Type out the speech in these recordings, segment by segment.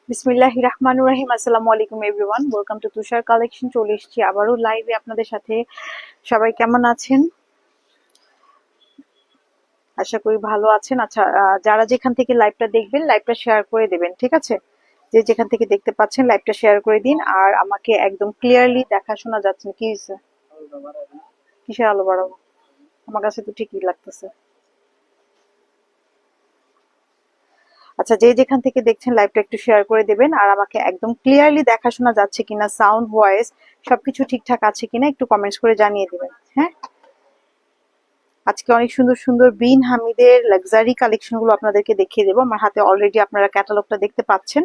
বিসমিল্লাহির রহমানির রহিম। আসসালামু আলাইকুম everyone, welcome to Tushar collection. চলে এসেছি আবারও লাইভে আপনাদের সাথে। সবাই কেমন আছেন? আশা করি ভালো আছেন। আচ্ছা, যারা যেখান থেকে লাইভটা দেখবেন লাইভটা শেয়ার করে দেবেন, ঠিক আছে? যে যেখান থেকে দেখতে পাচ্ছেন লাইভটা শেয়ার করে দিন। আর আমাকে একদম ক্লিয়ারলি দেখা শোনা যাচ্ছে না। কি হয়েছে? কিসের আলো বাড়াবো? আমার কাছে তো ঠিকই লাগতেছে। আচ্ছা, যে যেখান থেকে দেখছেন লাইভটা একটু শেয়ার করে দেবেন। আর আমাকে একদম ক্লিয়ারলি দেখা শোনা যাচ্ছে কিনা, সাউন্ড, ভয়েস সবকিছু ঠিকঠাক আছে কিনা একটু কমেন্টস করে জানিয়ে দিবেন। হ্যাঁ, আজকে অনেক সুন্দর সুন্দর বিন হামিদের লাক্সারি কালেকশন গুলো আপনাদেরকে দেখিয়ে দেবো। আমার হাতে অলরেডি আপনারা ক্যাটালগটা দেখতে পাচ্ছেন।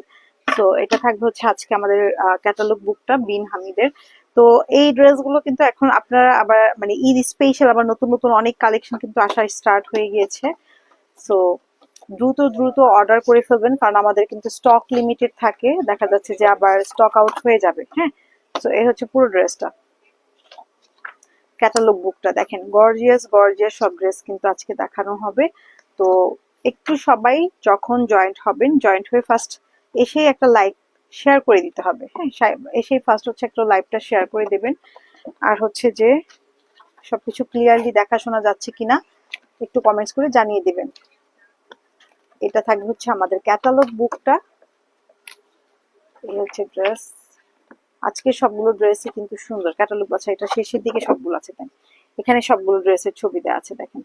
তো এটা থাকবে হচ্ছে আজকে আমাদের ক্যাটালগ বুকটা বিন হামিদের। তো এই ড্রেসগুলো কিন্তু এখন আপনারা আবার মানে ঈদ স্পেশাল আবার নতুন নতুন অনেক কালেকশন কিন্তু আসা স্টার্ট হয়ে গিয়েছে। সো দ্রুত দ্রুত অর্ডার করে ফেলবেন, কারণ আমাদের কিন্তু স্টক লিমিটেড থাকে, দেখা যাচ্ছে যে আবার স্টক আউট হয়ে যাবে। হ্যাঁ, তো এই হচ্ছে পুরো ড্রেসটা। ক্যাটালগ বুকটা দেখেন, গর্জিয়াস গর্জিয়াস সব ড্রেস কিন্তু আজকে দেখানো হবে। তো একটু সবাই যখন জয়েন্ট হবেন, জয়েন্ট হয়ে ফার্স্ট এসেই একটা লাইক শেয়ার করে দিতে হবে। হ্যাঁ, এসেই ফার্স্ট হচ্ছে একটা লাইভটা শেয়ার করে দেবেন। আর হচ্ছে যে সবকিছু ক্লিয়ারলি দেখা শোনা যাচ্ছে কিনা একটু কমেন্টস করে জানিয়ে দিবেন। এটা থাকবে হচ্ছে আমাদের ক্যাটালগ বুকটা। এই হচ্ছে ড্রেস। আজকে সবগুলো ড্রেসই কিন্তু সুন্দর। ক্যাটালগ আছে, এটা শেষের দিকে সবগুলো আছে। দেন এখানে সবগুলো ড্রেসের ছবি দেওয়া আছে, দেখেন।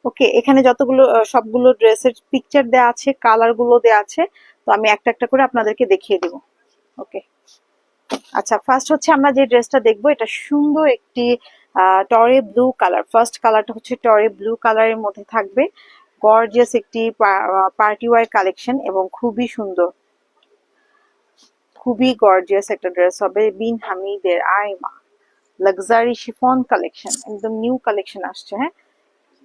ওকে, এখানে যতগুলো সবগুলো ড্রেসের পিকচার দেওয়া আছে, কালার গুলো দেওয়া আছে। তো আমি একটা একটা করে আপনাদেরকে দেখিয়ে দিব। ওকে, আচ্ছা, ফার্স্ট হচ্ছে আমরা যে ড্রেসটা দেখবো, এটা সুন্দর একটি টরে ব্লু কালার। ফার্স্ট কালারটা হচ্ছে টরে ব্লু কালারের মধ্যে থাকবে। গর্জিয়াস একটি পার্টি ওয়্যার কালেকশন এবং খুবই সুন্দর, খুবই গর্জিয়াস একটা ড্রেস হবে বিন হামিদের আইমা লাক্সারি শিফন কালেকশন। একদম নিউ কালেকশন আসছে। হ্যাঁ,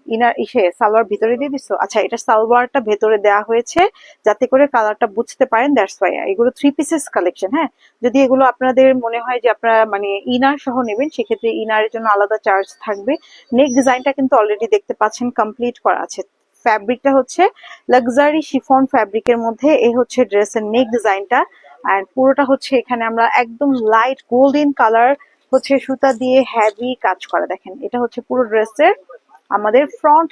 ইনার ইসে সালোয়ার ভিতরে দিয়ে দিছো? আচ্ছা, এটা সালোয়ারটা ভেতরে দেওয়া হয়েছে যাতে করে কালারটা বুঝতে পারেন, দ্যাটস ওয়াই। এগুলো 3 পিসেস কালেকশন। হ্যাঁ, যদি এগুলো আপনাদের মনে হয় যে আপনারা মানে ইনার সহ নেবেন, সেক্ষেত্রে ইনারের জন্য আলাদা চার্জ থাকবে। নেক ডিজাইনটা কিন্তু অলরেডি দেখতে পাচ্ছেন কমপ্লিট করা আছে। ফ্যাব্রিকটা হচ্ছে লাক্সারি শিফন ফ্যাব্রিকের মধ্যে। এই হচ্ছে ড্রেসের নেক ডিজাইনটা। আর পুরোটা হচ্ছে এখানে আমরা একদম লাইট গোল্ডেন কালার হচ্ছে সুতা দিয়ে হ্যাভি কাজ করা। দেখেন, এটা হচ্ছে পুরো ড্রেসের আমাদের ফ্রন্ট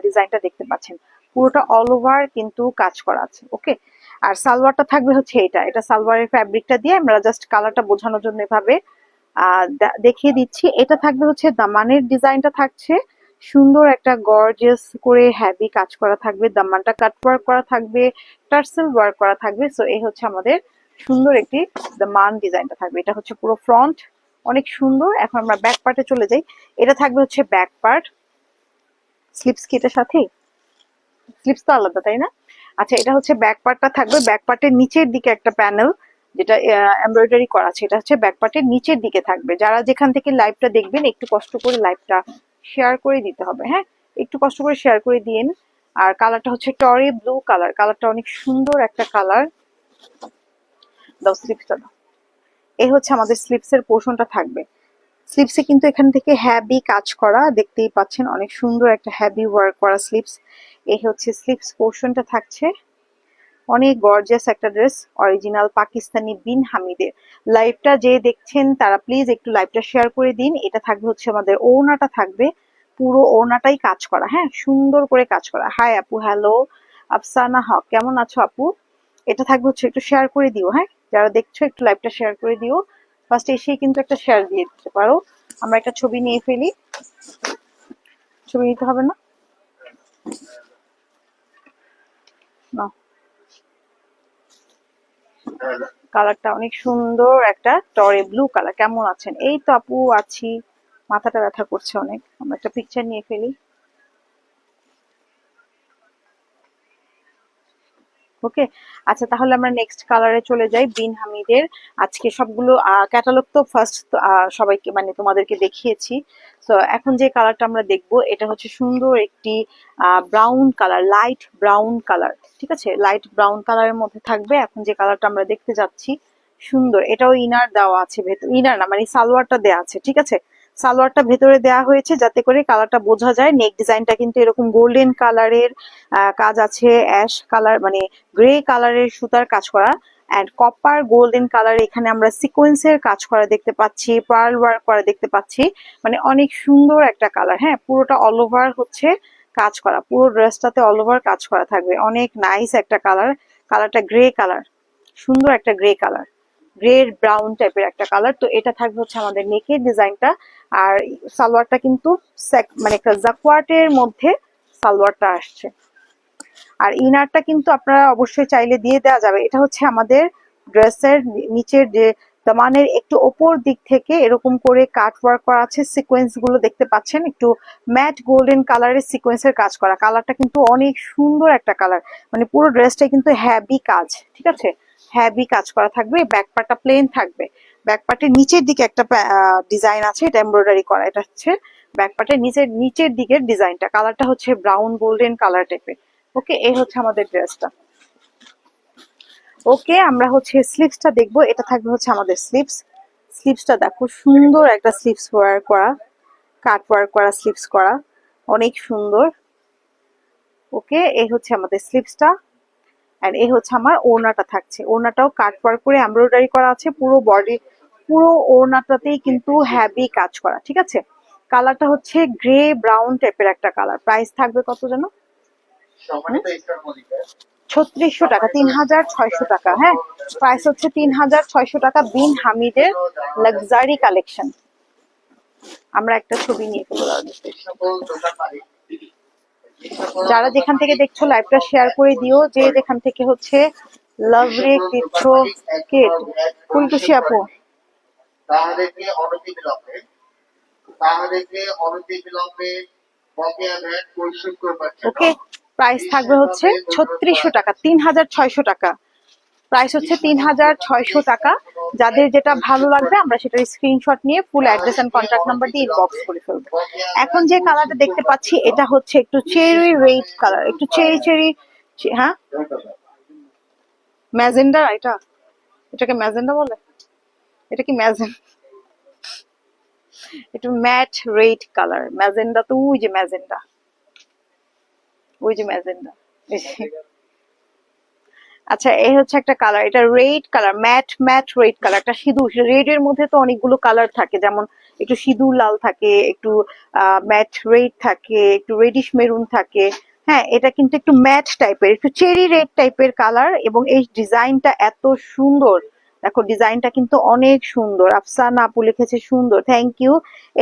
ডিজাইনটা দেখতে পাচ্ছেন। পুরোটা অল ওভার কিন্তু কাজ করা আছে। ওকে, আর সালোয়ারটা থাকবে হচ্ছে এটা সালোয়ারের ফ্যাব্রিকটা দিয়ে আমরা জাস্ট কালারটা বোঝানোর জন্য এভাবে দেখিয়ে দিচ্ছি। এটা থাকবে হচ্ছে দামানের ডিজাইনটা থাকছে সুন্দর একটা গর্জিয়াস করে হ্যাভি কাজ করা থাকবে। দামানটা কাট ওয়ার্ক করা থাকবে, টার্সেল ওয়ার্ক করা থাকবে। সো এই হচ্ছে আমাদের সুন্দর একটি দামান ডিজাইনটা থাকবে। এটা হচ্ছে পুরো ফ্রন্ট, অনেক সুন্দর। এখন আমরা ব্যাক পার্টে চলে যাই। এটা থাকবে হচ্ছে ব্যাক পার্ট। স্লিপস কি এটার সাথেই? স্লিপস তো আলাদা, তাই না? আচ্ছা, এটা হচ্ছে ব্যাক পার্টটা থাকবে। ব্যাক পার্টের নিচের দিকে একটা প্যানেল যেটা এমব্রয়ডারি করা আছে, এটা হচ্ছে ব্যাক পার্টের নিচের দিকে থাকবে। যারা যেখান থেকে লাইভটা দেখবেন একটু কষ্ট করে লাইভটা শেয়ার করে দিতে হবে। হ্যাঁ, একটু কষ্ট করে শেয়ার করে দিন। আর কালারটা হচ্ছে টরি ব্লু কালার। কালারটা অনেক সুন্দর একটা কালার। দাও স্লিপসটা দাও। এই হচ্ছে আমাদের স্লিপসের পোর্শনটা থাকবে। স্লিপসে কিন্তু এখান থেকে হ্যাভি কাজ করা দেখতেই পাচ্ছেন, অনেক সুন্দর একটা হ্যাভি ওয়ার্ক করা স্লিপস। এই হচ্ছে স্লিপস পোর্শনটা থাকছে। অনেক গর্জিয়াস একটা ড্রেস, অরিজিনাল পাকিস্তানি বিন হামিদের। লাইভটা যে দেখছেন তারা প্লিজ একটু লাইভটা শেয়ার করে দিন। এটা থাকবে হচ্ছে আমাদের ওড়নাটা থাকবে, পুরো ওড়নাটাই কাজ করা। হ্যাঁ, সুন্দর করে কাজ করা। হাই আপু, হ্যালো আফসানা হক, কেমন আছো আপু? এটা থাকবে হচ্ছে, একটু শেয়ার করে দিও। হ্যাঁ, যারা দেখছো একটু লাইভটা শেয়ার করে দিও। ফার্স্ট এসেই কিন্তু একটা শেয়ার দিয়ে দিতে পারো। আমরা একটা ছবি নিয়ে ফেলি। ছবি নিতে হবে না? না, কালারটা অনেক সুন্দর একটা টরে ব্লু কালার। কেমন আছেন? এই তো আপু আছি, মাথাটা ব্যথা করছে অনেক। আমরা একটা পিকচার নিয়ে ফেলি। ওকে, আচ্ছা, তাহলে আমরা নেক্সট কালারে চলে যাই বিন হামিদের। আজকে সবগুলো ক্যাটালগ তো ফার্স্ট সবাইকে মানে তোমাদেরকে দেখিয়েছি। তো এখন যে কালারটা আমরা দেখবো এটা হচ্ছে সুন্দর একটি brown colour, light brown colour. ঠিক আছে, লাইট ব্রাউন কালারের মধ্যে থাকবে। এখন যে কালারটা আমরা দেখতে যাচ্ছি সুন্দর, এটাও ইনার দেওয়া আছে ভেতর, ইনার না মানে সালোয়ারটা দেওয়া আছে। ঠিক আছে, সালোয়ারটা ভেতরে দেওয়া হয়েছে যাতে করে কালারটা বোঝা যায়। নেক ডিজাইনটা কিন্তু এরকম গোল্ডেন কালারের কাজ আছে, অ্যাশ কালার মানে গ্রে কালারের সুতার কাজ করা, অ্যান্ড কপার গোল্ডেন কালার। এখানে আমরা সিকোয়েন্সের কাজ করা দেখতে পাচ্ছি, পার্ল ওয়ার্ক করা দেখতে পাচ্ছি, মানে অনেক সুন্দর একটা কালার। হ্যাঁ, পুরোটা অল ওভার হচ্ছে কাজ করা, পুরো ড্রেসটাতে অল ওভার কাজ করা থাকবে। অনেক নাইস একটা কালার, কালারটা গ্রে কালার, সুন্দর একটা গ্রে কালার, গ্রে ব্রাউন টাইপের একটা কালার। তো এটা থাকবে হচ্ছে আমাদের নেকের ডিজাইনটা। আর সালোয়ারটা কিন্তু মানে একটা জাকুয়ার্টের মধ্যে সালোয়ারটা আসছে। আর ইনারটা কিন্তু আপনারা অবশ্যই চাইলে দিয়ে দেওয়া যাবে। এটা হচ্ছে আমাদের ড্রেসের নিচের যে দামানের একটু ওপর দিক থেকে এরকম করে কাট ওয়ার্ক করা আছে, সিকোয়েন্স গুলো দেখতে পাচ্ছেন, একটু ম্যাট গোল্ডেন কালারের সিকোয়েন্সের কাজ করা। কালারটা কিন্তু অনেক সুন্দর একটা কালার, মানে পুরো ড্রেসটা কিন্তু হ্যাভি কাজ, ঠিক আছে, হ্যাভি কাজ করা থাকবে। ব্যাক পার্টটা প্লেন থাকবে, ব্যাক পার্টের নিচের দিকে একটা ডিজাইন আছে, এটা এমব্রয়ডারি করা। এটা হচ্ছে ব্যাক পার্টের নিচের দিকের ডিজাইনটা। কালারটা হচ্ছে ব্রাউন গোল্ডেন কালার টাইপের। ওকে, এই হচ্ছে আমাদের ড্রেসটা। ওকে, আমরা হচ্ছে স্লিভসটা দেখবো। এটা থাকবে হচ্ছে আমাদের স্লিভস। স্লিভসটা দেখো, সুন্দর একটা স্লিভস ওয়ার করা, কাট ওয়ার্ক করা, স্লিভস করা, অনেক সুন্দর। ওকে, এই হচ্ছে আমাদের স্লিভসটা। আর এই হচ্ছে আমার ওড়নাটা থাকছে। ওড়নাটাও কাট ওয়ার্ক করে এমব্রয়ডারি করা আছে, পুরো বডি, পুরো ওড়নাটাতেই কিন্তু হ্যাভি কাজ করা, ঠিক আছে। কালারটা হচ্ছে গ্রে ব্রাউন টাইপের একটা কালার। প্রাইস থাকবে কত যেন? 3600 টাকা, 3600 টাকা। হ্যাঁ, প্রাইস হচ্ছে 3600 টাকা। বিন হামিদের লাক্সারি কালেকশন। আমরা একটা ছবি নিয়ে যারা যেখান থেকে দেখছো লাইভটা শেয়ার করে দিও, যে যেখান থেকে হচ্ছে লাভ রেক দিচ্ছ। কেট ফুলটুসি আপু, তাহাদেরকে অনতিবিলম্বে বকেয়া ভ্যাট পরিশোধ করবার। ওকে, প্রাইস থাকবে হচ্ছে 3600 টাকা, 3600 টাকা। প্রাইস হচ্ছে 3600 টাকা। যাদের যেটা ভালো লাগবে আমরা সেটার স্ক্রিনশট নিয়ে full address and contact number দিয়ে ইনবক্স করে ফেলবো। এখন যে কালারটা দেখতে পাচ্ছি এটা হচ্ছে একটু চেরি রেড কালার, একটু চেরি, হ্যাঁ ম্যাজেন্ডা। এটাকে ম্যাজেন্ডা বলে? এটা কি ম্যাজেন্ডা? একটু ম্যাট রেড কালার। ম্যাজেন্ডা তো ওই যে ম্যাজেন্ডা, ওই যে ম্যাজেন্ডা। আচ্ছা, এই হচ্ছে একটা কালার, এটা red colour, matte red colour. একটা সিঁদুর, রেড এর মধ্যে তো অনেকগুলো কালার থাকে, যেমন একটু সিঁদুর লাল থাকে, একটু ম্যাট রেড থাকে, একটু রেডিশ মেরুন থাকে। হ্যাঁ, এটা কিন্তু একটু ম্যাট টাইপের, একটু চেরি রেড টাইপের কালার। এবং এই ডিজাইনটা এত সুন্দর, দেখো ডিজাইনটা কিন্তু অনেক সুন্দর। আফসানা আপু লিখেছে সুন্দর, থ্যাংক ইউ।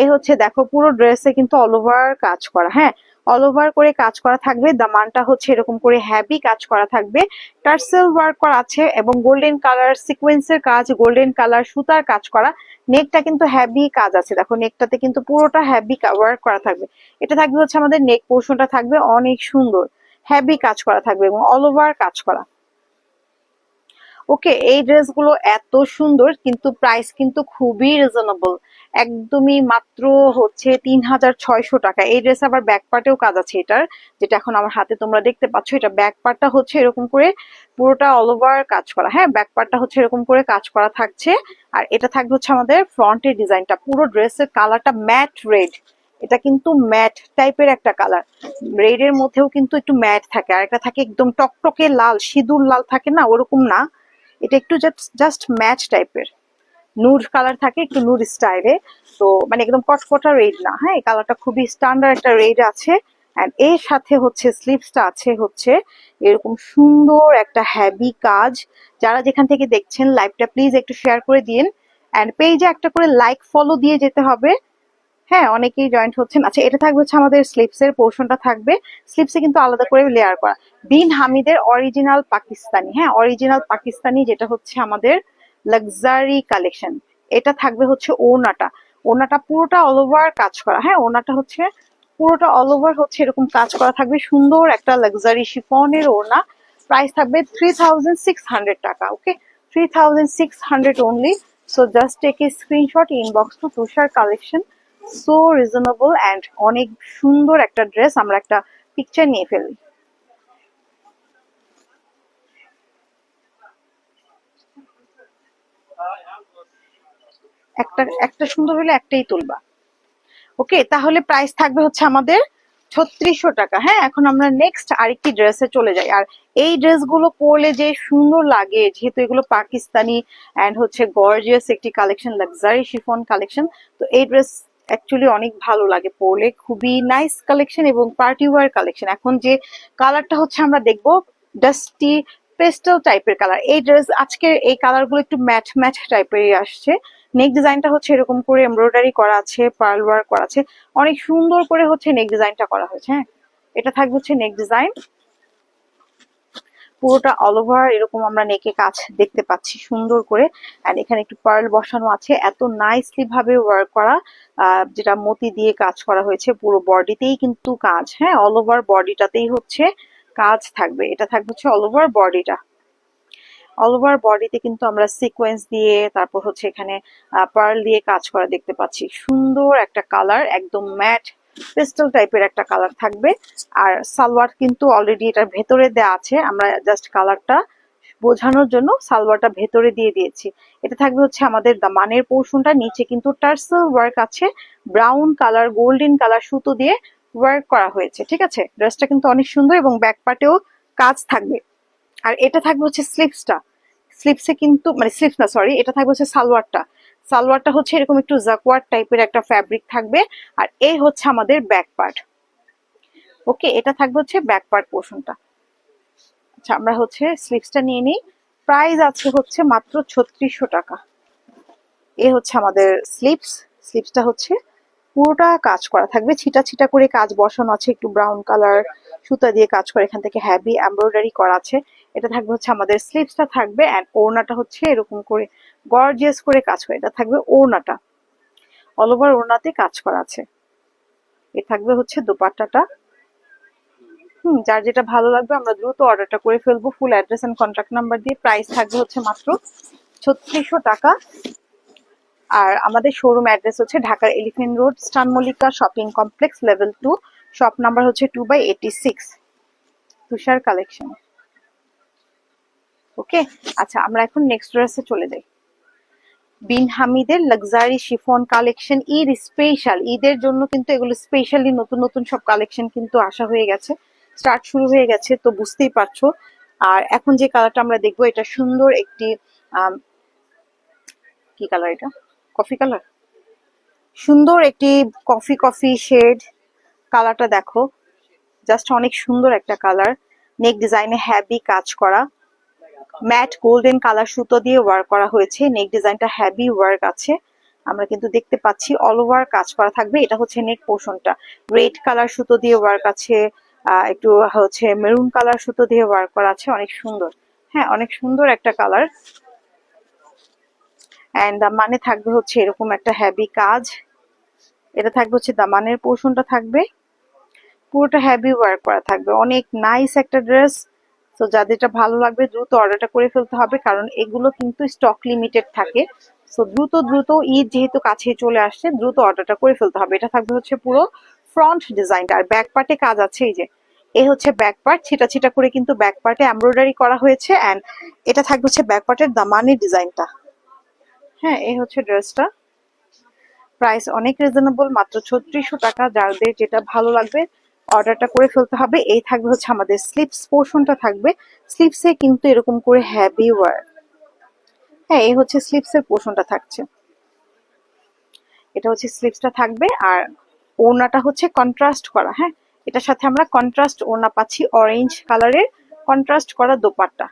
এই হচ্ছে দেখো পুরো ড্রেসে কিন্তু অল ওভার কাজ করা। হ্যাঁ, অল ওভার করে কাজ করা থাকবে। দামানটা হচ্ছে এরকম করে হ্যাভি কাজ করা থাকবে, টার্সেল ওয়ার্ক করা আছে এবং গোল্ডেন কালার সিকোয়েন্সের কাজ, গোল্ডেন কালার সুতার কাজ করা। নেকটা কিন্তু হ্যাভি কাজ আছে, দেখো নেকটাতে কিন্তু পুরোটা হ্যাভি ওয়ার্ক করা থাকবে। এটা থাকবে হচ্ছে আমাদের নেক পোর্শনটা থাকবে অনেক সুন্দর, হ্যাভি কাজ করা থাকবে এবং অল ওভার কাজ করা। ওকে, এই ড্রেসগুলো এত সুন্দর, কিন্তু প্রাইস কিন্তু খুবই রিজনেবল, একদমই মাত্র হচ্ছে 3600 টাকা। এই ড্রেস আবার ব্যাক পার্টেও কাজ আছে এটার, যেটা এখন আমার হাতে তোমরা দেখতে পাচ্ছ। এটা ব্যাক পার্টটা হচ্ছে এরকম করে পুরোটা অল ওভার কাজ করা। হ্যাঁ, ব্যাক পার্টটা হচ্ছে এরকম করে কাজ করা থাকছে। আর এটা থাকবে হচ্ছে আমাদের ফ্রন্টের ডিজাইনটা। পুরো ড্রেসের কালারটা ম্যাট রেড, এটা কিন্তু ম্যাট টাইপের একটা কালার। রেড এর মধ্যেও কিন্তু একটু ম্যাট থাকে, আর একটা থাকে একদম টকটকে লাল, সিঁদুর লাল থাকে না, ওরকম না। এটা একটু জাস্ট ম্যাচ টাইপের, নুড কালার থাকে, একটু নুড স্টাইলে। তো মানে একদম কটকটা রেড না। হ্যাঁ, এই কালারটা খুবই স্ট্যান্ডার্ড একটা রেড আছে। এন্ড এর সাথে হচ্ছে স্লিভসটা আছে হচ্ছে এরকম সুন্দর একটা হ্যাভি কাজ। যারা যেখান থেকে দেখছেন লাইভটা প্লিজ একটু শেয়ার করে দিন, এন্ড পেজে একটা করে লাইক ফলো দিয়ে যেতে হবে। হ্যাঁ, অনেকেই জয়েন্ট হচ্ছেন। আচ্ছা, এটা থাকবে হচ্ছে আমাদের স্লিভস এর পোর্শনটা থাকবে। স্লিভসে কিন্তু আলাদা করে লেয়ার করা, বিন হামিদের অরিজিনাল পাকিস্তানি। হ্যাঁ, অরিজিনাল পাকিস্তানি, যেটা হচ্ছে আমাদের লাক্সারি কালেকশন। এটা থাকবে হচ্ছে ওড়নাটা। ওড়নাটা পুরোটা অল ওভার কাজ করা। হ্যাঁ, ওড়নাটা হচ্ছে পুরোটা অল ওভার হচ্ছে এরকম কাজ করা থাকবে, সুন্দর একটা লাক্সারি শিফনের ওড়না। প্রাইস থাকবে 3600 টাকা। Okay, 3600 only. So just take a screenshot, inbox to Tushar collection. So reasonable and অনেক সুন্দর একটা ড্রেস। আমরা একটা পিকচার নিয়ে ফেলি। একটা একটা সুন্দর হলে একটাই তুলবা। ওকে, তাহলে প্রাইস থাকবে হচ্ছে আমাদের 3600 টাকা। হ্যাঁ, এখন আমরা নেক্সট আরেকটি ড্রেসে চলে যাই। আর এই ড্রেসগুলো পরলে যে সুন্দর লাগে, যেহেতু এগুলো পাকিস্তানি অ্যান্ড হচ্ছে গর্জিয়াস একটি কালেকশন, লাক্সারি শিফন কালেকশন। তো এই ড্রেস অ্যাকচুয়ালি অনেক ভালো লাগে পরলে, খুবই নাইস কালেকশন এবং পার্টি ওয়্যার কালেকশন। এখন যে কালারটা হচ্ছে আমরা দেখবো ডাস্টি পেস্টেল টাইপের কালার। এই ড্রেস আজকের এই কালারগুলো একটু ম্যাট ম্যাট টাইপেরই আসছে। নেক ডিজাইনটা হচ্ছে এরকম করে এমব্রয়ডারি করা আছে, পার্ল ওয়ার্ক করা আছে, অনেক সুন্দর করে হচ্ছে নেক ডিজাইনটা করা হয়েছে। হ্যাঁ, এটা থাকবে হচ্ছে নেক ডিজাইন, পুরোটা অল ওভার এরকম আমরা নেকে কাজ দেখতে পাচ্ছি সুন্দর করে। এন্ড এখানে একটু পার্ল বসানো আছে, এত নাইসলি ভাবে ওয়ার্ক করা, যেটা মতি দিয়ে কাজ করা হয়েছে। পুরো বডিতেই কিন্তু কাজ, হ্যাঁ, অল ওভার বডিটাতেই হচ্ছে কাজ থাকবে। এটা থাকবে হচ্ছে অল ওভার বডিটা, অল ওভার বডিতে কিন্তু আমরা সিকোয়েন্স দিয়ে, তারপর হচ্ছে এখানে পার্ল দিয়ে কাজ করা দেখতে পাচ্ছি। সুন্দর একটা কালার, একদম ম্যাট পেস্টেল টাইপের একটা কালার থাকবে। আর সালোয়ার কিন্তু অলরেডি এটার ভেতরে দেওয়া আছে, আমরা জাস্ট কালারটা বোঝানোর জন্য সালোয়ারটা ভেতরে দিয়ে দিয়েছি। এটা থাকবে হচ্ছে আমাদের দামানের পোর্শনটা, নিচে কিন্তু টার্সেল ওয়ার্ক আছে, ব্রাউন কালার গোল্ডেন কালার সুতো দিয়ে ওয়ার্ক করা হয়েছে। ঠিক আছে, ড্রেসটা কিন্তু অনেক সুন্দর এবং ব্যাক পার্টেও কাজ থাকবে। আর এটা থাকবে হচ্ছে স্লিভসটা, স্লিভসে কিন্তু মানে স্লিভস না সরি, এটা থাকবে হচ্ছে সালোয়ারটা। সালোয়ারটা হচ্ছে এরকম একটু জাকওয়ার্ড টাইপের একটা ফ্যাব্রিক থাকবে। আর এই হচ্ছে আমাদের ব্যাক পার্ট। ওকে, এটা থাকবে হচ্ছে ব্যাক পার্ট পোর্শনটা। আচ্ছা, আমরা হচ্ছে স্লিভসটা নিয়ে নিই। প্রাইস আছে হচ্ছে মাত্র 3600 টাকা। এ হচ্ছে আমাদের স্লিভস। স্লিভসটা হচ্ছে পুরোটা কাজ করা থাকবে, ছিটা ছিটা করে কাজ বসানো আছে, একটু ব্রাউন কালার সুতা দিয়ে কাজ করে, এখান থেকে হ্যাভি এমব্রয়ডারি করা আছে। এটা থাকবে হচ্ছে আমাদের স্লিভসটা থাকবে। এন্ড ওড়নাটা হচ্ছে এরকম করে গর্জিয়াস করে কাজ করে, এটা থাকবে ওড়নাটা, অল ওভার ওড়নাতে কাজ করা আছে। এ থাকবে হচ্ছে দোপাট্টাটা। যার যেটা ভালো লাগবে আমরা দ্রুত অর্ডারটা করে ফেলবো full address and contact number দিয়ে। প্রাইস থাকবে হচ্ছে মাত্র 3600 টাকা। আর আমাদের শোরুম অ্যাড্রেস হচ্ছে ঢাকার এলিফ্যান্ট রোড, স্টান Mallika shopping complex, level 2, shop number হচ্ছে 2/86, তুষার কালেকশন। ওকে, আচ্ছা আমরা এখন নেক্সট ড্রেসে চলে যাই। বিন হামিদের luxury chiffon collection, Eid special, ঈদের জন্য কিন্তু এগুলো স্পেশালি নতুন নতুন সব কালেকশন কিন্তু আসা হয়ে গেছে, স্টার্ট শুরু হয়ে গেছে, তো বুঝতেই পারছো। আর এখন যে কালারটা আমরা দেখবো, এটা সুন্দর একটি কি কালার, এটা কফি কালার, সুন্দর একটি কফি কফি শেড কালারটা দেখো, জাস্ট অনেক সুন্দর একটা কালার। নেক ডিজাইনে হ্যাভি কাজ করা, ম্যাট গোল্ডেন কালার সুতো দিয়ে ওয়ার্ক করা হয়েছে। নেক ডিজাইনটা হ্যাভি ওয়ার্ক আছে, আমরা কিন্তু দেখতে পাচ্ছি অল ওভার কাজ করা থাকবে। এটা হচ্ছে নেক পোর্শনটা, রেড কালার সুতো দিয়ে ওয়ার্ক আছে, একটু হচ্ছে মেরুন কালার সুতো দিয়ে ওয়ার্ক করা আছে, অনেক সুন্দর। হ্যাঁ, অনেক সুন্দর একটা কালার। এন্ড দামানে থাকবে হচ্ছে এরকম একটা হ্যাভি কাজ। এটা থাকবে হচ্ছে দামানের পোর্শনটা থাকবে, পুরোটা হ্যাভি ওয়ার্ক করা থাকবে, অনেক নাইস একটা ড্রেস। তো যাদেরটা ভালো লাগবে দ্রুত অর্ডারটা করে ফেলতে হবে, কারণ এগুলো কিন্তু স্টক লিমিটেড থাকে। তো দ্রুত দ্রুত ঈদ যেহেতু কাছে চলে আসছে, দ্রুত অর্ডারটা করে ফেলতে হবে। এটা থাকবে হচ্ছে পুরো ফ্রন্ট ডিজাইনটা, আর ব্যাক পার্টে কাজ আছে, এই যে এই হচ্ছে ব্যাক পার্ট, ছিটা ছিটা করে কিন্তু ব্যাক পার্টে এমব্রয়ডারি করা হয়েছে। এন্ড এটা থাকবে হচ্ছে ব্যাক পার্টের দামানের ডিজাইনটা। হ্যাঁ, এই হচ্ছে ড্রেসটা। প্রাইস অনেক রিজনেবল, মাত্র 3600 টাকা। যাদের যেটা ভালো লাগবে অর্ডারটা করে ফেলতে হবে। এই থাকবে হচ্ছে আমাদের স্লিভস পোর্শনটা থাকবে, স্লিভসে কিন্তু এরকম করে হ্যাভি ওয়ার্ক। হ্যাঁ, এই হচ্ছে স্লিভসের পোর্শনটা থাকছে, এটা হচ্ছে স্লিভসটা থাকবে। আর ওড়নাটা হচ্ছে কন্ট্রাস্ট করা। হ্যাঁ, এটার সাথে আমরা কন্ট্রাস্ট ওড়না পাচ্ছি, অরেঞ্জ কালারের কন্ট্রাস্ট করা দোপাট্টা,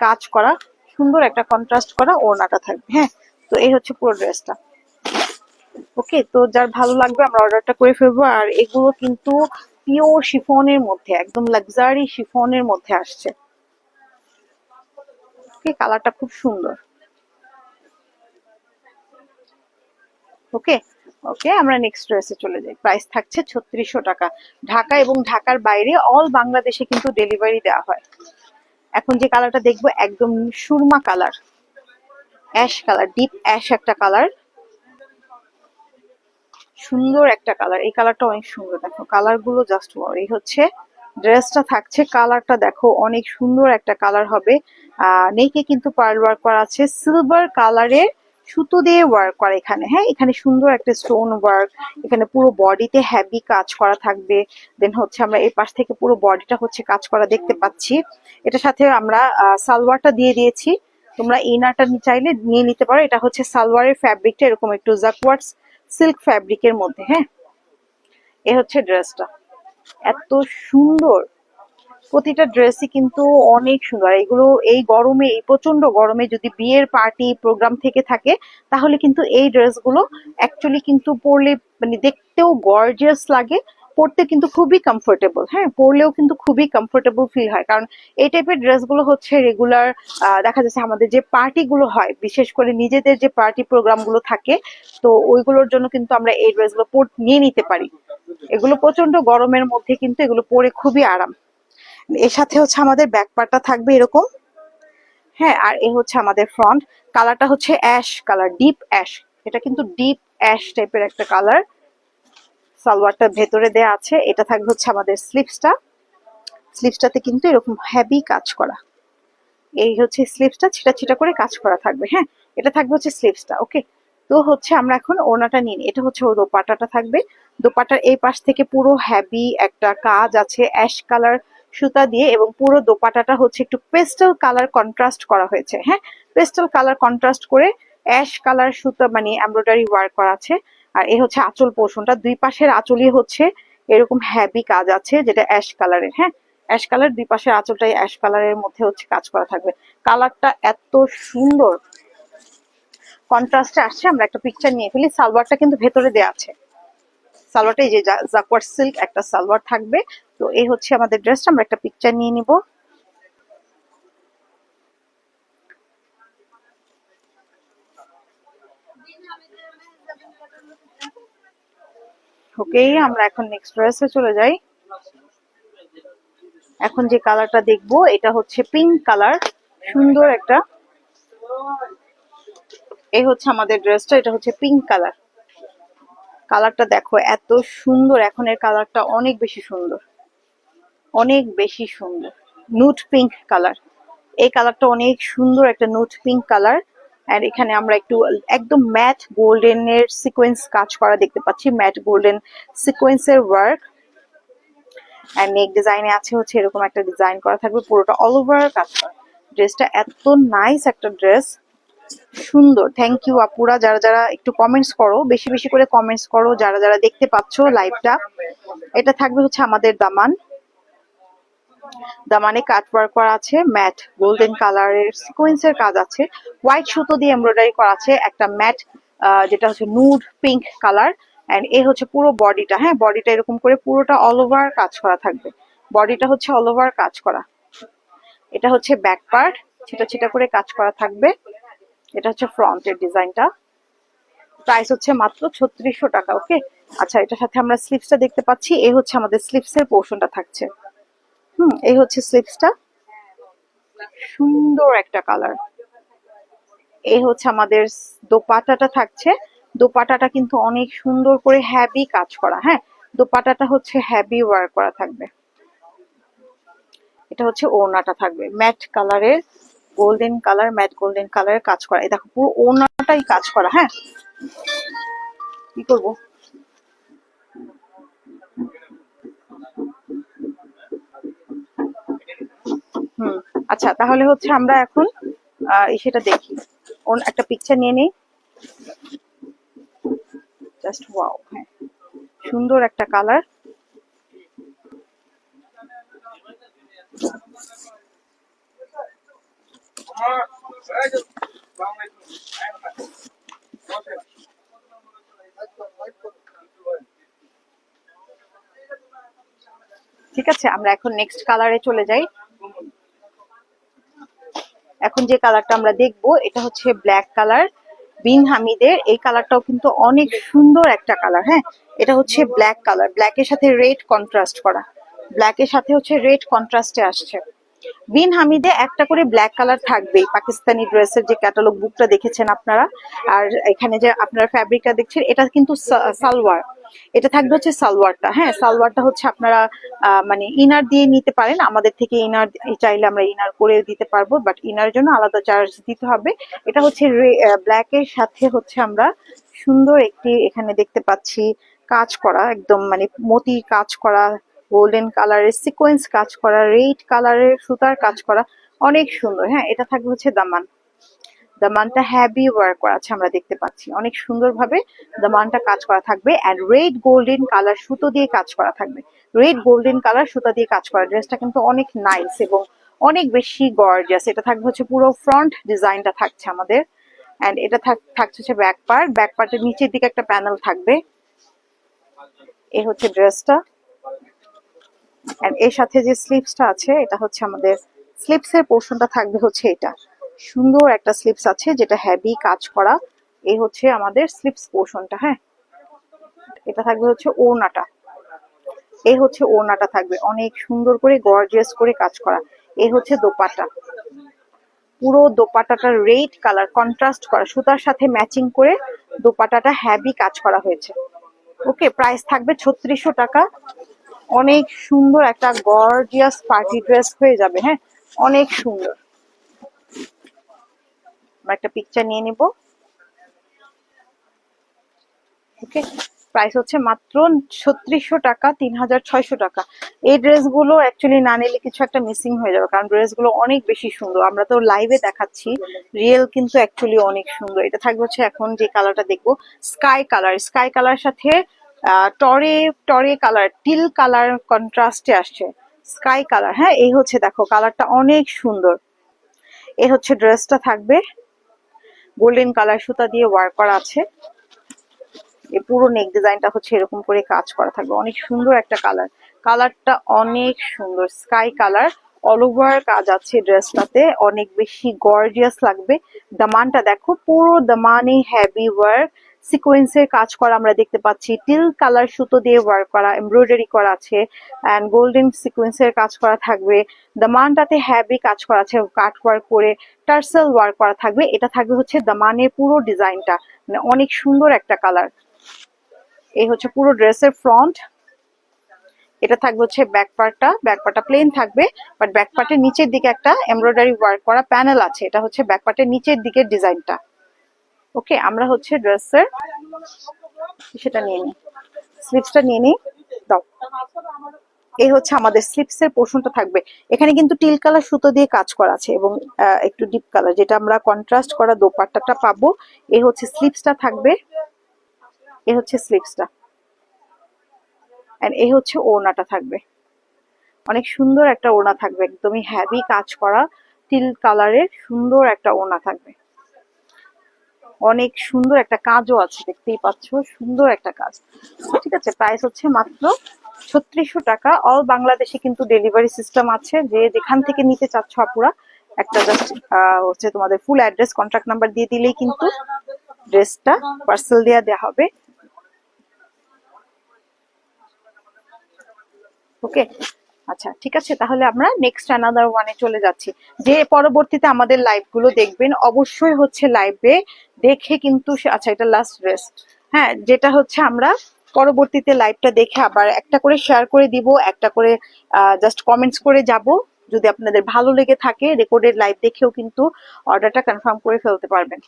কাজ করা সুন্দর একটা কন্ট্রাস্ট করা ওড়নাটা থাকবে। হ্যাঁ, তো এই হচ্ছে পুরো ড্রেসটা। ওকে, তো যার ভালো লাগবে আমরা অর্ডারটা করে ফেলবো। আর এগুলো কিন্তু পিওর শিফনের মধ্যে, একদম লাক্সারি শিফনের মধ্যে আসছে। ওকে, কালারটা খুব সুন্দর। ওকে ওকে, আমরা নেক্সট ড্রেসে চলে যাই। প্রাইস থাকছে 3600 টাকা। ঢাকা এবং ঢাকার বাইরে অল বাংলাদেশে কিন্তু ডেলিভারি দেওয়া হয়। এখন যে কালারটা দেখবো একদম Surma colour, ash colour, deep ash একটা কালার, সুন্দর একটা কালার। এই কালারটা অনেক সুন্দর, দেখো কালার গুলো জাস্ট ওয়াও। এই হচ্ছে ড্রেসটা থাকছে, কালারটা দেখো অনেক সুন্দর একটা কালার হবে। নেকে কিন্তু পার্ল ওয়ার্ক করা আছে, সিলভার কালারের সুতো দিয়ে ওয়ার্ক করা এখানে, হ্যাঁ এখানে সুন্দর একটা স্টোন ওয়ার্ক, এখানে পুরো বডিতে হেভি কাজ করা থাকবে। দেন হচ্ছে আমরা এই পাশ থেকে পুরো বডিটা হচ্ছে কাজ করা দেখতে পাচ্ছি। এটার সাথে আমরা সালোয়ারটা দিয়ে দিয়েছি, তোমরা ইনারটা চাইলে নিয়ে নিতে পারো। এটা হচ্ছে সালোয়ারের ফ্যাব্রিকটা এরকম একটু জাকওয়ার্ডস সিল্ক ফ্যাব্রিকের মধ্যে। হ্যাঁ এ হচ্ছে ড্রেসটা, এত সুন্দর, প্রতিটা ড্রেসই কিন্তু অনেক সুন্দর। এগুলো এই গরমে, এই প্রচন্ড গরমে যদি বিয়ের পার্টি প্রোগ্রাম থেকে থাকে তাহলে কিন্তু এই ড্রেসগুলো অ্যাকচুয়ালি কিন্তু পরলে মানে দেখতেও গর্জিয়াস লাগে, পরতে কিন্তু খুবই কমফোর্টেবল। হ্যাঁ পরলেও কিন্তু খুবই কমফোর্টেবল ফিল হয়, কারণ এই টাইপের ড্রেসগুলো হচ্ছে রেগুলার দেখা যাচ্ছে আমাদের যে পার্টিগুলো হয়, বিশেষ করে নিজেদের যে পার্টি প্রোগ্রামগুলো থাকে, তো ওইগুলোর জন্য কিন্তু আমরা এই ড্রেসগুলো নিয়ে নিতে পারি। এগুলো প্রচন্ড গরমের মধ্যে কিন্তু এগুলো পরে খুবই আরাম। এর সাথে হচ্ছে আমাদের ব্যাক পার্টটা থাকবে এরকম। হ্যাঁ আর এ হচ্ছে আমাদের ফ্রন্ট। কালারটা হচ্ছে অ্যাশ কালার, ডিপ অ্যাশ, এটা কিন্তু ডিপ অ্যাশ টাইপের একটা কালার। সালোয়ারটা ভেতরে দেয়া আছে। এটা থাকবে হচ্ছে আমাদের স্লিভসটা, স্লিভসটাতে কিন্তু এরকম হেভি কাজ করা, এই হচ্ছে স্লিভসটা, ছিটা ছিটা করে কাজ করা থাকবে। হ্যাঁ এটা থাকবে হচ্ছে স্লিভসটা। ওকে, তো হচ্ছে আমরা এখন ওড়নাটা নিই। এটা হচ্ছে ও দোপাট্টাটা থাকবে। দোপাট্টার এই পাশ থেকে পুরো হেভি একটা কাজ আছে অ্যাশ কালার সুতা দিয়ে, এবং পুরো দোপাট্টাটা হচ্ছে একটু পেস্টেল কালার কন্ট্রাস্ট করা হয়েছে। হ্যাঁ পেস্টেল কালার কন্ট্রাস্ট করে অ্যাশ কালার সুতা মানে এমব্রয়ডারি ওয়ার্ক করা আছে। আর এই হচ্ছে আঁচল পোর্শনটা, দুই পাশের আঁচলই হচ্ছে এরকম হেভি কাজ আছে, যেটা অ্যাশ কালারের। হ্যাঁ অ্যাশ কালার, দুই পাশের আঁচলটাই অ্যাশ কালারের মধ্যে হচ্ছে কাজ করা থাকবে। কালারটা এত সুন্দর কন্ট্রাস্টে আসছে। আমরা একটা পিকচার নিয়ে ফেলি। সালোয়ারটা কিন্তু ভেতরে দেয়া আছে, সালোয়ারটা এই যে জাকওয়ার্ড সিল্ক একটা সালোয়ার থাকবে। তো এই হচ্ছে আমাদের ড্রেসটা, আমরা একটা পিকচার নিয়ে নিব। ওকে, আমরা এখন নেক্সট ড্রেসে চলে যাই। এখন যে কালারটা দেখবো এটা হচ্ছে পিঙ্ক কালার, সুন্দর একটা, এই হচ্ছে আমাদের ড্রেসটা, এটা হচ্ছে পিঙ্ক কালার। কালারটা দেখো এত সুন্দর, এখন এর কালারটা অনেক বেশি সুন্দর, অনেক বেশি সুন্দর। নুট পিঙ্ক কালার, এই কালারটা অনেক সুন্দর একটা নুট পিঙ্ক কালার। আর এখানে আমরা একটু একদম ম্যাট গোল্ডেন এর সিকোয়েন্স কাজ করা দেখতে পাচ্ছি, ম্যাট গোল্ডেন সিকোয়েন্সের ওয়ার্ক। আর নেক ডিজাইনে আছে হচ্ছে এরকম একটা ডিজাইন করা থাকবে, পুরোটা অল ওভার কাজ করা। ড্রেসটা এত নাইস একটা ড্রেস, সুন্দর। থ্যাংক ইউ আপুরা, যারা যারা একটু কমেন্টস করো, বেশি বেশি করে কমেন্টস করো যারা যারা দেখতে পাচ্ছো লাইভটা। এটা থাকবে হচ্ছে আমাদের দামান, দামানে কাট ওয়ার্ক করা আছে, ম্যাট গোল্ডেন কালারের সিকোয়েন্সের কাজ আছে, হোয়াইট সুতো দিয়ে এমব্রয়ডারি করা আছে একটা ম্যাট যেটা হচ্ছে নুড পিঙ্ক কালার। এন্ড এই হচ্ছে পুরো বডিটা। হ্যাঁ বডিটা এরকম করে পুরোটা অল ওভার কাজ করা থাকবে, বডিটা হচ্ছে অল ওভার কাজ করা। এটা হচ্ছে ব্যাক পার্ট, ছিটা ছিটা করে কাজ করা থাকবে। এটা হচ্ছে ফ্রন্টের ডিজাইনটা, প্রাইস হচ্ছে মাত্র 3600 টাকা। ওকে, আচ্ছা এটার সাথে আমরা স্লিভসটা দেখতে পাচ্ছি, এই হচ্ছে আমাদের স্লিভসের পোর্শনটা থাকছে। এই হচ্ছে স্লিভসটা, সুন্দর একটা কালার। এই হচ্ছে আমাদের দোপাট্টাটা থাকছে, দোপাট্টাটা কিন্তু অনেক সুন্দর করে হেভি কাজ করা। হ্যাঁ দোপাট্টাটা হচ্ছে হেভি ওয়ার্ক করা থাকবে। এটা হচ্ছে ওড়নাটা থাকবে ম্যাট কালারের, গোল্ডেন কালার, ম্যাট গোল্ডেন কালারের কাজ করা। এই দেখো পুরো ওড়নাটাই কাজ করা। হ্যাঁ কি করবো, আচ্ছা তাহলে হচ্ছে আমরা এখন সেটা দেখি, একটা পিকচার নিয়ে নেই। জাস্ট ওয়াও, হ্যাঁ সুন্দর একটা কালার। ঠিক আছে, আমরা এখন নেক্সট কালারে চলে যাই। এখন যে কালারটা আমরা দেখবো এটা হচ্ছে ব্ল্যাক কালার, বিন হামিদের। এই কালারটাও কিন্তু অনেক সুন্দর একটা কালার। হ্যাঁ এটা হচ্ছে ব্ল্যাক কালার, ব্ল্যাকের সাথে রেড কন্ট্রাস্ট করা, ব্ল্যাকের সাথে হচ্ছে রেড কন্ট্রাস্টে আসছে। বিন হামিদে একটা করে ব্ল্যাক কালার থাকবেই, পাকিস্তানি ড্রেসের যে ক্যাটালগ বুকটা দেখেছেন আপনারা। আর এখানে যে আপনারা ফ্যাব্রিকটা দেখছেন এটা কিন্তু সালোয়ার, এটা থাকবে হচ্ছে সালোয়ারটা। হ্যাঁ, সালোয়ারটা হচ্ছে আপনারা মানে ইনার দিয়ে নিতে পারেন আমাদের থেকে, ইনার চাইলে আমরা ইনার করে দিতে পারবো, বাট ইনার জন্য আলাদা চার্জ দিতে হবে। এটা হচ্ছে ব্ল্যাক এর সাথে হচ্ছে আমরা সুন্দর একটি এখানে দেখতে পাচ্ছি কাজ করা, একদম মানে মতি কাজ করা, গোল্ডেন কালারের সিকোয়েন্স কাজ করা, রেড কালারের সুতার কাজ করা, অনেক সুন্দর। হ্যাঁ, এটা থাকবে হচ্ছে দামান, দামানটা হ্যাভি ওয়ার্ক করা আছে আমরা দেখতে পাচ্ছি, অনেক সুন্দরভাবে দামানটা কাজ করা থাকবে। অ্যান্ড রেড গোল্ডেন কালার সুতো দিয়ে কাজ করা থাকবে, রেড গোল্ডেন কালার সুতা দিয়ে কাজ করা। ড্রেসটা কিন্তু অনেক নাইস এবং অনেক বেশি গর্জিয়াস। এটা থাকবে হচ্ছে পুরো ফ্রন্ট ডিজাইনটা থাকছে আমাদের। অ্যান্ড এটা থাকছে হচ্ছে ব্যাক পার্ট, ব্যাক পার্টের নিচের দিকে একটা প্যানেল থাকবে। এই হচ্ছে ড্রেসটা। এন্ড এর সাথে যে স্লিপসটা আছে এটা হচ্ছে আমাদের স্লিপস এর পোর্শনটা থাকবে হচ্ছে এটা, সুন্দর একটা স্লিপস আছে যেটা হেভি কাজ করা। এই হচ্ছে আমাদের স্লিপস পোর্শনটা। হ্যাঁ, এটা থাকবে হচ্ছে ওড়নাটা, এই হচ্ছে ওড়নাটা থাকবে অনেক সুন্দর করে গর্জিয়াস করে কাজ করা। এই হচ্ছে দোপাট্টা, পুরো দোপাট্টাটা রেড কালার কন্ট্রাস্ট করা, সুতার সাথে ম্যাচিং করে দোপাট্টাটা হেভি কাজ করা হয়েছে। ওকে, প্রাইস থাকবে 3600 টাকা। অনেক সুন্দর একটা গর্জিয়াস পার্টি ড্রেস হয়ে যাবে। হ্যাঁ, অনেক সুন্দর। আমরা একটা পিকচার নিয়ে নিব। ওকে, প্রাইস হচ্ছে মাত্র 3600 টাকা, 3600 টাকা। এই ড্রেসগুলো অ্যাকচুয়ালি না নিলে কিছু একটা মিসিং হয়ে যাবে, কারণ ড্রেসগুলো অনেক বেশি সুন্দর। আমরা তো লাইভে দেখাচ্ছি, রিয়েল কিন্তু অ্যাকচুয়ালি অনেক সুন্দর। এটা থাকবে হচ্ছে এখন যে কালারটা দেখবো স্কাই কালার, স্কাই কালার সাথে টরে টরে কালার, টিল কালার কন্ট্রাস্টে আসছে স্কাই কালার। হ্যাঁ, এই হচ্ছে দেখো কালারটা অনেক সুন্দর। এই হচ্ছে ড্রেসটা থাকবে, গোল্ডেন কালার সুতা দিয়ে ওয়ার্ক করা আছে। এই পুরো নেক ডিজাইনটা হচ্ছে এরকম করে কাজ করা থাকবে, অনেক সুন্দর একটা কালার, কালারটা অনেক সুন্দর স্কাই কালার। অল ওভার কাজ আছে ড্রেসটাতে, অনেক বেশি গর্জিয়াস লাগবে। দামানটা দেখো, পুরো দামানে হেভি ওয়ার্ক সিকোয়েন্সের কাজ করা আমরা দেখতে পাচ্ছি, টিল কালার সুতো দিয়ে ওয়ার্ক করা, এমব্রয়ডারি করা আছে এন্ড গোল্ডেন সিকোয়েন্সের কাজ করা থাকবে। দামানটাতে হেভি কাজ করা আছে, কাট ওয়ার্ক করে টার্সেল ওয়ার্ক করা থাকবে। এটা থাকবে হচ্ছে দামানের পুরো ডিজাইনটা, মানে অনেক সুন্দর একটা কালার। এই হচ্ছে পুরো ড্রেসের ফ্রন্ট। এটা থাকবে হচ্ছে ব্যাক পার্টটা, ব্যাক পার্টটা প্লেন থাকবে, বাট ব্যাক পার্টের নিচের দিকে একটা এমব্রয়ডারি ওয়ার্ক করা প্যানেল আছে। এটা হচ্ছে ব্যাক পার্টের নিচের দিকের ডিজাইনটা। ওকে, আমরা হচ্ছে ড্রেসের সেটা নিয়ে নিই, স্লিপসটা নিয়ে নিই, দাও। এই হচ্ছে আমাদের স্লিপস এর পোর্শনটা থাকবে। এখানে কিন্তু টিল কালার সুতো দিয়ে কাজ করা আছে এবং একটু ডিপ কালার, যেটা আমরা কন্ট্রাস্ট করা দোপাট্টাটা পাবো। এই হচ্ছে স্লিপসটা থাকবে, এই হচ্ছে স্লিপসটা, এন্ড এই হচ্ছে ওড়নাটা থাকবে। অনেক সুন্দর একটা ওড়না থাকবে, একদমই হেভি কাজ করা টিল কালারের সুন্দর একটা ওড়না থাকবে। অনেক সুন্দর একটা কাজও আছে, দেখতেই পাচ্ছ সুন্দর একটা কাজ। ঠিক আছে, প্রাইস হচ্ছে মাত্র 3600 টাকা। অল বাংলাদেশে কিন্তু ডেলিভারি সিস্টেম আছে, যে যেখান থেকে নিতে চাচ্ছ আপুরা একটা জাস্ট হচ্ছে তোমাদের ফুল অ্যাড্রেস কন্ট্যাক্ট নাম্বার দিয়ে দিলেই কিন্তু ড্রেসটা পার্সেল দেওয়া হবে। ওকে, আচ্ছা ঠিক আছে, তাহলে আমরা নেক্সট অ্যানাদার ওয়ানে চলে যাচ্ছি। যে পরবর্তীতে আমাদের লাইভ গুলো দেখবেন অবশ্যই হচ্ছে লাইভে দেখে কিন্তু আচ্ছা এটা লাস্ট ড্রেস। হ্যাঁ, যেটা হচ্ছে আমরা পরবর্তীতে লাইভটা দেখে আবার একটা করে শেয়ার করে দিব, একটা করে জাস্ট কমেন্টস করে যাব। যদি আপনাদের ভালো লেগে থাকে রেকর্ডেড লাইভ দেখেও কিন্তু অর্ডারটা কনফার্ম করে ফেলতে পারবেন।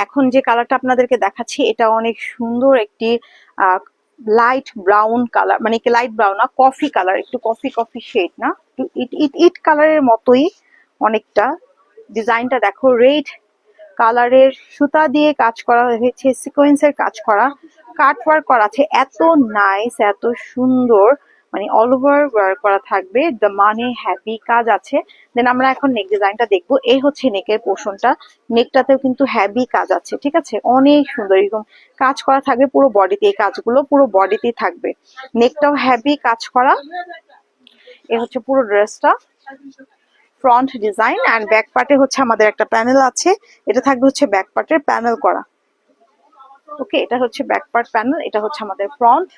এখন যে কালারটা আপনাদেরকে দেখাচ্ছি এটা অনেক সুন্দর একটি লাইট ব্রাউন কালার, মানে কি লাইট ব্রাউন না, কফি কালার, একটু কফি কফি শেড না, ইট ইট ইট কালারের মতোই অনেকটা। ডিজাইনটা দেখো, রেড কালারের সুতা দিয়ে কাজ করা হয়েছে, সিকোয়েন্সের কাজ করা, কাট ওয়ার্ক করা আছে, এত নাইস এত সুন্দর, মানে অল ওভার ওয়ার্ক করা থাকবে, মানে হ্যাপি কাজ আছে। দেন আমরা এখন নেক ডিজাইনটা দেখবো। এই হচ্ছে নেকের পোর্শনটা, নেকটাতেও কিন্তু হ্যাভি কাজ আছে। ঠিক আছে, অনেক সুন্দর এরকম কাজ করা থাকবে পুরো বডিতে, এই কাজগুলো পুরো বডিতেই থাকবে, নেকটাও হ্যাভি কাজ করা। এ হচ্ছে পুরো ড্রেসটা ফ্রন্ট ডিজাইন, এন্ড ব্যাক পার্টে হচ্ছে আমাদের একটা প্যানেল আছে, এটা থাকবে হচ্ছে ব্যাক পার্টের প্যানেল করা। ওকে, এটা হচ্ছে ব্যাক পার্ট প্যানেল, এটা হচ্ছে আমাদের ফ্রন্ট।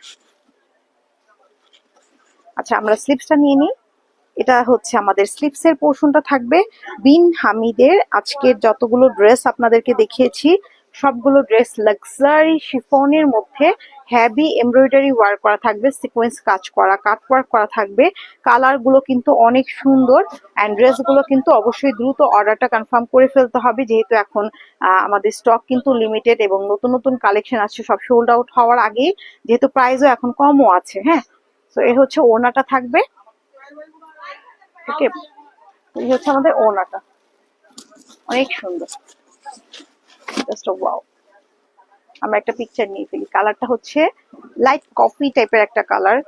আচ্ছা, আমরা স্লিপসটা নিয়ে নিই। এটা হচ্ছে আমাদের স্লিপসের পোর্শনটা থাকবে। বিন হামিদের আজকের যতগুলো ড্রেস আপনাদেরকে দেখিয়েছি সবগুলো ড্রেস লাক্সারি শিফনের মধ্যে হেভি এমব্রয়ডারি ওয়ার্ক করা থাকবে, সিকোয়েন্স কাজ করা, কাট ওয়ার্ক করা থাকবে। কালার গুলো কিন্তু অনেক সুন্দর অ্যান্ড ড্রেস গুলো কিন্তু অবশ্যই দ্রুত অর্ডারটা কনফার্ম করে ফেলতে হবে, যেহেতু এখন আমাদের স্টক কিন্তু লিমিটেড এবং নতুন নতুন কালেকশন আসছে সব সোল্ড আউট হওয়ার আগেই, যেহেতু প্রাইসও এখন কমও আছে। হ্যাঁ, তো এই হচ্ছে ওড়নাটা থাকবে। ওকে, এই হচ্ছে আমাদের ওড়নাটা, অনেক সুন্দর, জাস্ট ওয়াও। আমরা একটা পিকচার নিয়ে ফেলি। কালারটা হচ্ছে লাইট কফি টাইপের একটা কালার।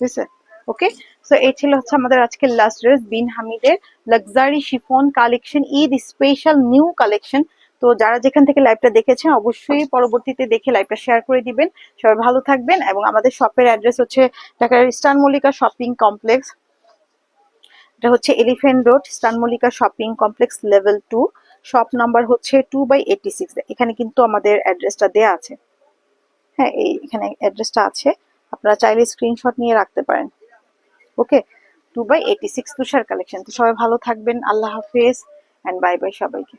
বুঝছে? ওকে, সো এই ছিল হচ্ছে আমাদের আজকের লাস্ট ড্রেস, বিন হামিদের luxury chiffon collection, Eid special new collection. তো যারা যেখান থেকে লাইভটা দেখেছেন অবশ্যই পরবর্তীতে দেখে লাইভটা শেয়ার করে দিবেন। সবাই ভালো থাকবেন। এবং আমাদের শপের অ্যাড্রেস হচ্ছে ঢাকার ইস্টার্ন মল্লিকা শপিং কমপ্লেক্স। এটা হচ্ছে elephant road, eastern Mallika shopping complex, level 2, shop number হচ্ছে 2/86। এখানে কিন্তু আমাদের অ্যাড্রেসটা দেয়া আছে। হ্যাঁ, এই এখানে অ্যাড্রেসটা আছে, আপনারা চাইলে স্ক্রিনশট নিয়ে রাখতে পারেন। ওকে, 2/86 তুষার কালেকশন। তো সবাই ভালো থাকবেন, আল্লাহ হাফেজ অ্যান্ড বাই বাই সবাইকে।